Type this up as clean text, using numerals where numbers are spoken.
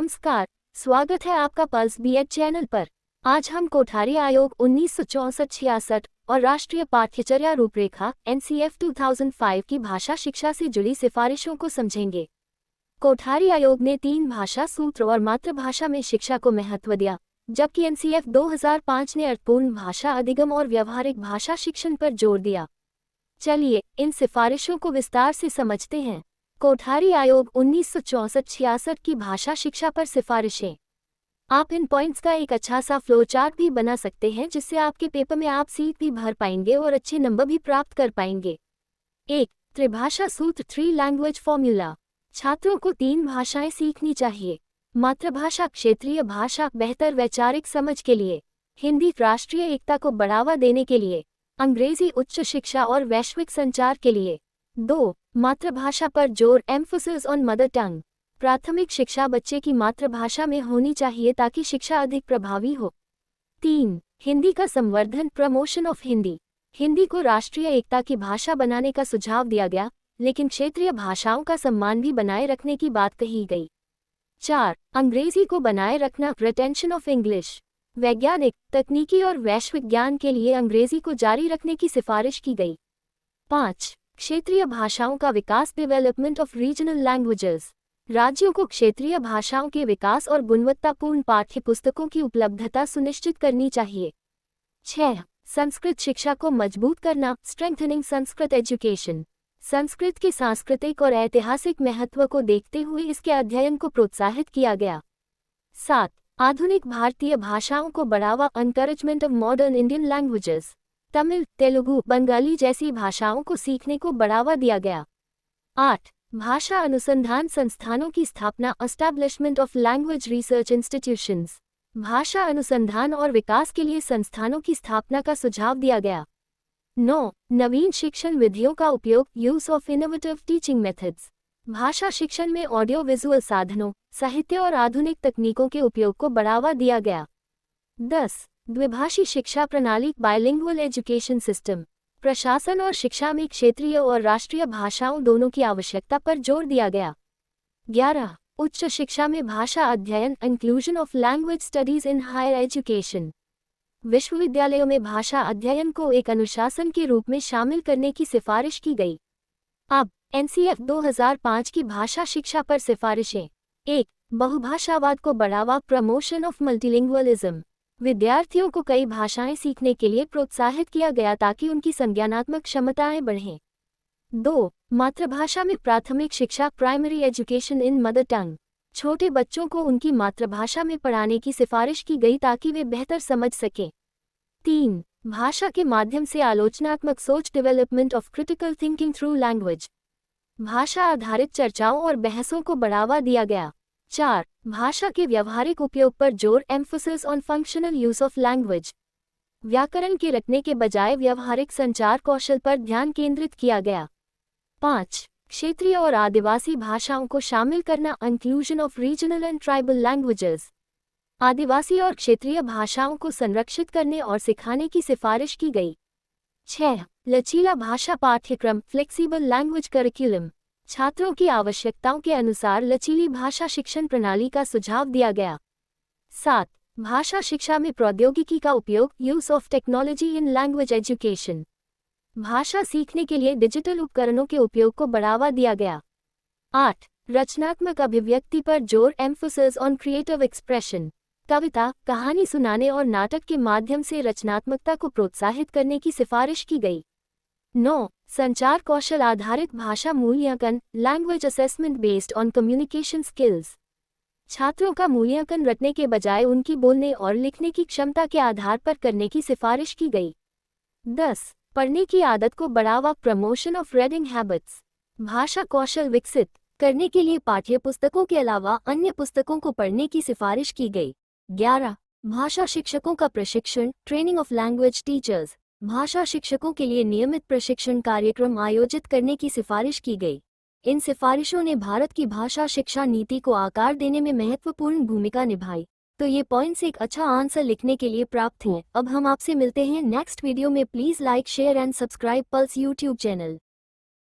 नमस्कार, स्वागत है आपका पल्स बीएड चैनल पर। आज हम कोठारी आयोग 1964-66 और राष्ट्रीय पाठ्यचर्या रूपरेखा NCF 2005 की भाषा शिक्षा से जुड़ी सिफारिशों को समझेंगे। कोठारी आयोग ने 3 भाषा सूत्र और मातृभाषा में शिक्षा को महत्व दिया, जबकि NCF 2005 ने अर्थपूर्ण भाषा अधिगम और व्यावहारिक भाषा शिक्षण पर जोर दिया। चलिए इन सिफारिशों को विस्तार से समझते हैं। कोठारी आयोग 1964-66 की भाषा शिक्षा पर सिफारिशें। आप इन पॉइंट्स का एक अच्छा सा फ्लो चार्ट भी बना सकते हैं, जिससे आपके पेपर में आप सीट भी भर पाएंगे और अच्छे नंबर भी प्राप्त कर पाएंगे। 1. त्रिभाषा सूत्र 3 लैंग्वेज फॉर्मूला। छात्रों को 3 भाषाएं सीखनी चाहिए। मातृभाषा क्षेत्रीय भाषा बेहतर वैचारिक समझ के लिए, हिंदी राष्ट्रीय एकता को बढ़ावा देने के लिए, अंग्रेजी उच्च शिक्षा और वैश्विक संचार के लिए। 2. मातृभाषा पर जोर एम्फोसिस ऑन मदर टंग। प्राथमिक शिक्षा बच्चे की मातृभाषा में होनी चाहिए ताकि शिक्षा अधिक प्रभावी हो। 3. हिंदी का संवर्धन प्रमोशन ऑफ हिंदी। हिंदी को राष्ट्रीय एकता की भाषा बनाने का सुझाव दिया गया, लेकिन क्षेत्रीय भाषाओं का सम्मान भी बनाए रखने की बात कही गई। 4. अंग्रेजी को बनाए रखना रिटेंशन ऑफ इंग्लिश। वैज्ञानिक, तकनीकी और वैश्विक ज्ञान के लिए अंग्रेजी को जारी रखने की सिफारिश की गई। 5. क्षेत्रीय भाषाओं का विकास डेवलपमेंट ऑफ रीजनल लैंग्वेजेस। राज्यों को क्षेत्रीय भाषाओं के विकास और गुणवत्तापूर्ण पाठ्य पुस्तकों की उपलब्धता सुनिश्चित करनी चाहिए। 6. संस्कृत शिक्षा को मजबूत करना स्ट्रेंथनिंग संस्कृत एजुकेशन। संस्कृत के सांस्कृतिक और ऐतिहासिक महत्व को देखते हुए इसके अध्ययन को प्रोत्साहित किया गया। 7. आधुनिक भारतीय भाषाओं को बढ़ावा encouragement of modern Indian languages. Tamil, Telugu, Bengali जैसी भाषाओं को सीखने को बढ़ावा दिया गया। 8. भाषा अनुसंधान संस्थानों की स्थापना establishment of language research institutions. भाषा अनुसंधान और विकास के लिए संस्थानों की स्थापना का सुझाव दिया गया। 9. नवीन शिक्षण विधियों का उपयोग use of innovative teaching methods. भाषा शिक्षण में ऑडियो विजुअल साधनों, साहित्य और आधुनिक तकनीकों के उपयोग को बढ़ावा दिया गया। 10. द्विभाषी शिक्षा प्रणाली बाइलिंगुअल एजुकेशन सिस्टम। प्रशासन और शिक्षा में क्षेत्रीय और राष्ट्रीय भाषाओं दोनों की आवश्यकता पर जोर दिया गया। 11. उच्च शिक्षा में भाषा अध्ययन inclusion of language studies in higher education. विश्वविद्यालयों में भाषा अध्ययन को एक अनुशासन के रूप में शामिल करने की सिफारिश की गई। अब NCF 2005 की भाषा शिक्षा पर सिफारिशें। 1. बहुभाषावाद को बढ़ावा प्रमोशन ऑफ मल्टीलिंगुअलिज्म। विद्यार्थियों को कई भाषाएं सीखने के लिए प्रोत्साहित किया गया ताकि उनकी संज्ञानात्मक क्षमताएं बढ़ें। 2. मातृभाषा में प्राथमिक शिक्षा primary education in mother tongue. छोटे बच्चों को उनकी मातृभाषा में पढ़ाने की सिफारिश की गई ताकि वे बेहतर समझ सकें। 3. भाषा के माध्यम से आलोचनात्मक सोच development of critical thinking through language. भाषा आधारित चर्चाओं और बहसों को बढ़ावा दिया गया। 4. भाषा के व्यावहारिक उपयोग पर जोर emphasis on functional use of language. व्याकरण के रटने के बजाय व्यावहारिक संचार कौशल पर ध्यान केंद्रित किया गया। 5. क्षेत्रीय और आदिवासी भाषाओं को शामिल करना inclusion of regional and tribal languages. आदिवासी और क्षेत्रीय भाषाओं को संरक्षित करने और सिखाने की सिफारिश की गई। 6. लचीला भाषा पाठ्यक्रम फ्लेक्सिबल लैंग्वेज करिकुलम। छात्रों की आवश्यकताओं के अनुसार लचीली भाषा शिक्षण प्रणाली का सुझाव दिया गया। 7. भाषा शिक्षा में प्रौद्योगिकी का उपयोग use of technology in language education. भाषा सीखने के लिए डिजिटल उपकरणों के उपयोग को बढ़ावा दिया गया। 8. रचनात्मक अभिव्यक्ति पर जोर एम्फोसिस ऑन क्रिएटिव एक्सप्रेशन। कविता, कहानी सुनाने और नाटक के माध्यम से रचनात्मकता को प्रोत्साहित करने की सिफारिश की गई। 9. संचार कौशल आधारित भाषा मूल्यांकन language assessment based on communication skills. छात्रों का मूल्यांकन रटने के बजाय उनकी बोलने और लिखने की क्षमता के आधार पर करने की सिफारिश की गई। 10. पढ़ने की आदत को बढ़ावा प्रमोशन ऑफ रीडिंग हैबिट्स। भाषा कौशल विकसित करने के लिए पाठ्य पुस्तकों के अलावा अन्य पुस्तकों को पढ़ने की सिफारिश की गई। 11. भाषा शिक्षकों का प्रशिक्षण ट्रेनिंग ऑफ लैंग्वेज टीचर्स। भाषा शिक्षकों के लिए नियमित प्रशिक्षण कार्यक्रम आयोजित करने की सिफारिश की गई। इन सिफारिशों ने भारत की भाषा शिक्षा नीति को आकार देने में महत्वपूर्ण भूमिका निभाई। तो ये पॉइंट्स एक अच्छा आंसर लिखने के लिए प्राप्त हैं। अब हम आपसे मिलते हैं नेक्स्ट वीडियो में। Please like share and subscribe pulse YouTube channel.